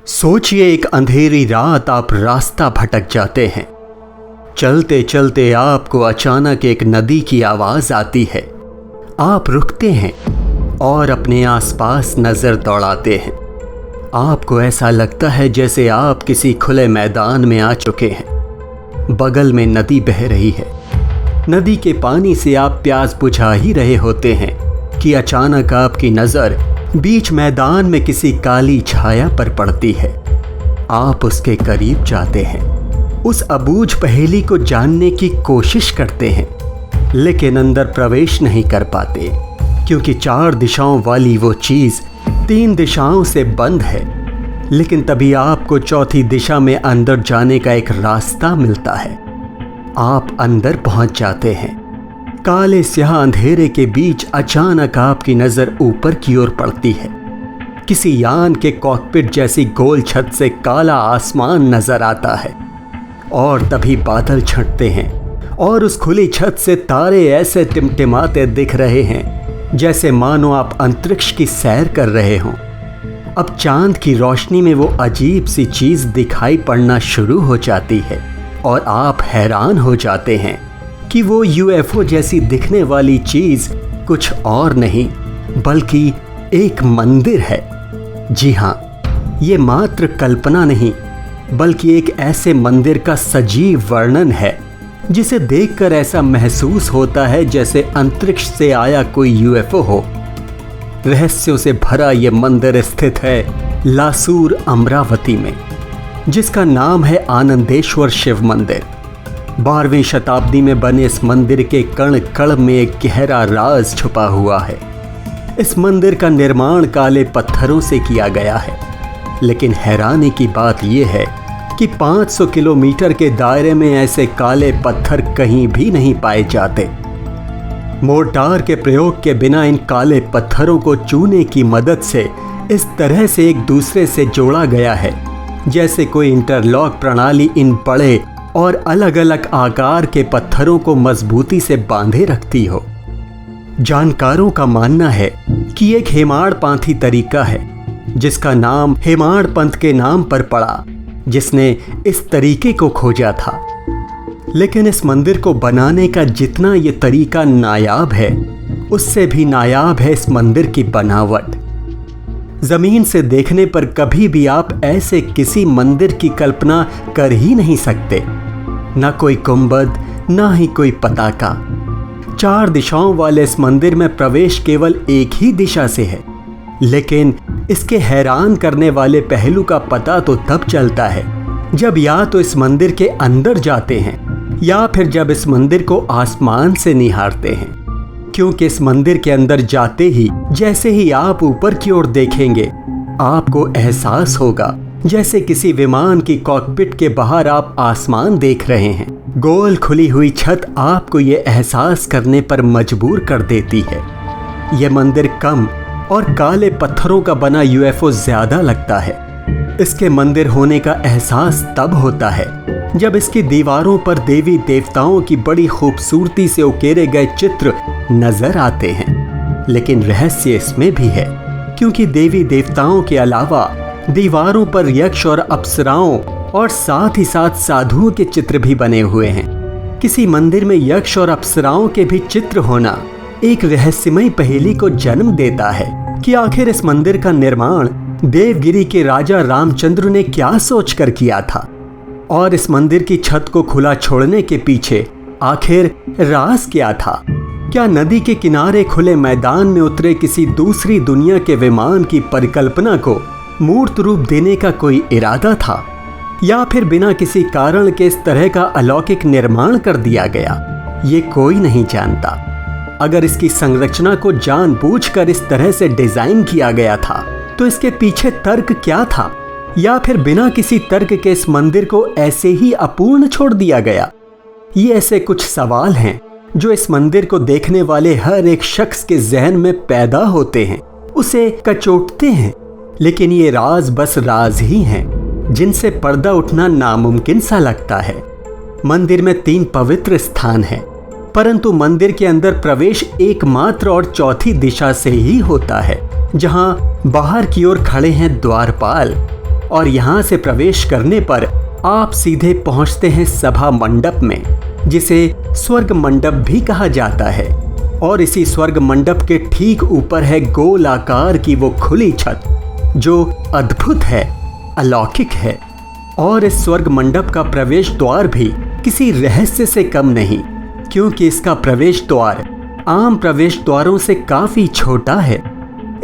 सोचिए, एक अंधेरी रात आप रास्ता भटक जाते हैं। चलते चलते आपको अचानक एक नदी की आवाज़ आती है। आप रुकते हैं और अपने आसपास नज़र दौड़ाते हैं। आपको ऐसा लगता है जैसे आप किसी खुले मैदान में आ चुके हैं। बगल में नदी बह रही है। नदी के पानी से आप प्यास बुझा ही रहे होते हैं कि अचानक आपकी नज़र बीच मैदान में किसी काली छाया पर पड़ती है। आप उसके करीब जाते हैं, उस अबूझ पहेली को जानने की कोशिश करते हैं, लेकिन अंदर प्रवेश नहीं कर पाते क्योंकि 4 दिशाओं वाली वो चीज़ 3 दिशाओं से बंद है। लेकिन तभी आपको चौथी दिशा में अंदर जाने का एक रास्ता मिलता है। आप अंदर पहुंच जाते हैं। काले स्याह अंधेरे के बीच अचानक आपकी नज़र ऊपर की ओर पड़ती है। किसी यान के कॉकपिट जैसी गोल छत से काला आसमान नजर आता है और तभी बादल छंटते हैं और उस खुली छत से तारे ऐसे टिमटिमाते दिख रहे हैं जैसे मानो आप अंतरिक्ष की सैर कर रहे हों। अब चांद की रोशनी में वो अजीब सी चीज़ दिखाई पड़ना शुरू हो जाती है और आप हैरान हो जाते हैं कि वो यूएफओ जैसी दिखने वाली चीज़ कुछ और नहीं बल्कि एक मंदिर है। जी हाँ, ये मात्र कल्पना नहीं बल्कि एक ऐसे मंदिर का सजीव वर्णन है जिसे देखकर ऐसा महसूस होता है जैसे अंतरिक्ष से आया कोई यूएफओ हो। रहस्यों से भरा ये मंदिर स्थित है लासूर अमरावती में, जिसका नाम है आनंदेश्वर शिव मंदिर। 12वीं शताब्दी में बने इस मंदिर के कण कण में एक गहरा राज छुपा हुआ है। इस मंदिर का निर्माण काले पत्थरों से किया गया है, लेकिन हैरानी की बात यह है कि 500 किलोमीटर के दायरे में ऐसे काले पत्थर कहीं भी नहीं पाए जाते। मोर्टार के प्रयोग के बिना इन काले पत्थरों को चूने की मदद से इस तरह से एक दूसरे से जोड़ा गया है जैसे कोई इंटरलॉक प्रणाली इन बड़े और अलग अलग आकार के पत्थरों को मजबूती से बांधे रखती हो। जानकारों का मानना है कि एक हेमाड़पंथी तरीका है जिसका नाम हेमाड़पंथ के नाम पर पड़ा, जिसने इस तरीके को खोजा था। लेकिन इस मंदिर को बनाने का जितना ये तरीका नायाब है, उससे भी नायाब है इस मंदिर की बनावट। जमीन से देखने पर कभी भी आप ऐसे किसी मंदिर की कल्पना कर ही नहीं सकते। ना कोई गुंबद, ना ही कोई पताका। 4 दिशाओं वाले इस मंदिर में प्रवेश केवल एक ही दिशा से है, लेकिन इसके हैरान करने वाले पहलू का पता तो तब चलता है जब या तो इस मंदिर के अंदर जाते हैं या फिर जब इस मंदिर को आसमान से निहारते हैं। क्योंकि इस मंदिर के अंदर जाते ही जैसे ही आप ऊपर की ओर देखेंगे, आपको एहसास होगा जैसे किसी विमान की कॉकपिट के बाहर आप आसमान देख रहे हैं। गोल खुली हुई छत आपको ये एहसास करने पर मजबूर कर देती है। यह मंदिर कम और काले पत्थरों का बना यूएफओ ज्यादा लगता है। इसके मंदिर होने का एहसास तब होता है जब इसकी दीवारों पर देवी देवताओं की बड़ी खूबसूरती से उकेरे गए चित्र नजर आते हैं। लेकिन रहस्य इसमें भी है, क्योंकि देवी देवताओं के अलावा दीवारों पर यक्ष और अप्सराओं और साथ ही साथ साधुओं के चित्र भी बने हुए हैं। किसी मंदिर में यक्ष और अप्सराओं के भी चित्र होना एक रहस्यमयी पहेली को जन्म देता है कि आखिर इस मंदिर का निर्माण देवगिरी के राजा रामचंद्र ने क्या सोचकर किया था, और इस मंदिर की छत को खुला छोड़ने के पीछे आखिर राज क्या था। क्या नदी के किनारे खुले मैदान में उतरे किसी दूसरी दुनिया के विमान की परिकल्पना को मूर्त रूप देने का कोई इरादा था, या फिर बिना किसी कारण के इस तरह का अलौकिक निर्माण कर दिया गया? ये कोई नहीं जानता। अगर इसकी संरचना को जानबूझकर इस तरह से डिजाइन किया गया था तो इसके पीछे तर्क क्या था, या फिर बिना किसी तर्क के इस मंदिर को ऐसे ही अपूर्ण छोड़ दिया गया? ये ऐसे कुछ सवाल हैं जो इस मंदिर को देखने वाले हर एक शख्स के जहन में पैदा होते हैं, उसे कचोटते हैं। लेकिन ये राज बस राज ही हैं जिनसे पर्दा उठना नामुमकिन सा लगता है। मंदिर में 3 पवित्र स्थान हैं, परंतु मंदिर के अंदर प्रवेश एकमात्र और चौथी दिशा से ही होता है, जहां बाहर की ओर खड़े हैं द्वारपाल और यहाँ से प्रवेश करने पर आप सीधे पहुँचते हैं सभा मंडप में, जिसे स्वर्ग मंडप भी कहा जाता है। और इसी स्वर्ग मंडप के ठीक ऊपर है गोल आकार की वो खुली छत, जो अद्भुत है, अलौकिक है। और इस स्वर्ग मंडप का प्रवेश द्वार भी किसी रहस्य से कम नहीं, क्योंकि इसका प्रवेश द्वार आम प्रवेश द्वारों से काफी छोटा है।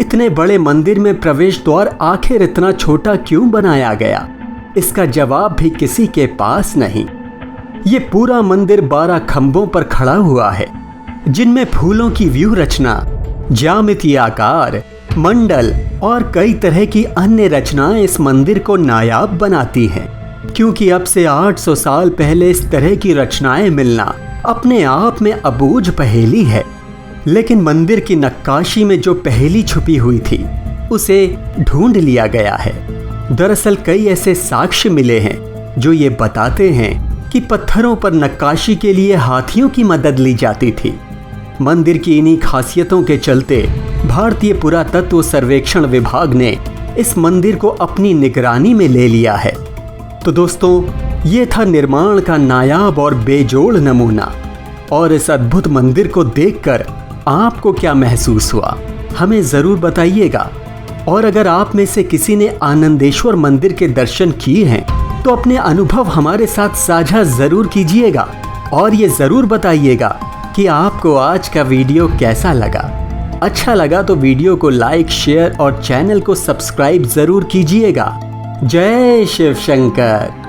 इतने बड़े मंदिर में प्रवेश द्वार आखिर इतना छोटा क्यों बनाया गया, इसका जवाब भी किसी के पास नहीं। ये पूरा मंदिर 12 खंभों पर खड़ा हुआ है, जिनमें फूलों की व्यू रचना, ज्यामितीय आकार, मंडल और कई तरह की अन्य रचनाएं इस मंदिर को नायाब बनाती हैं। क्योंकि अब से 800 साल पहले इस तरह की रचनाएं मिलना अपने आप में अबूझ पहेली है। लेकिन मंदिर की नक्काशी में जो पहेली छुपी हुई थी, उसे ढूंढ लिया गया है। दरअसल कई ऐसे साक्ष्य मिले हैं जो ये बताते हैं कि पत्थरों पर नक्काशी के लिए हाथियों की मदद ली जाती थी। मंदिर की इन्हीं खासियतों के चलते भारतीय पुरातत्व सर्वेक्षण विभाग ने इस मंदिर को अपनी निगरानी में ले लिया है। तो दोस्तों, ये था निर्माण का नायाब और बेजोड़ नमूना। और इस अद्भुत मंदिर को देखकर आपको क्या महसूस हुआ, हमें ज़रूर बताइएगा। और अगर आप में से किसी ने आनंदेश्वर मंदिर के दर्शन किए हैं तो अपने अनुभव हमारे साथ साझा ज़रूर कीजिएगा। और ये ज़रूर बताइएगा कि आपको आज का वीडियो कैसा लगा। अच्छा लगा तो वीडियो को लाइक, शेयर और चैनल को सब्सक्राइब ज़रूर कीजिएगा। जय शिव शंकर।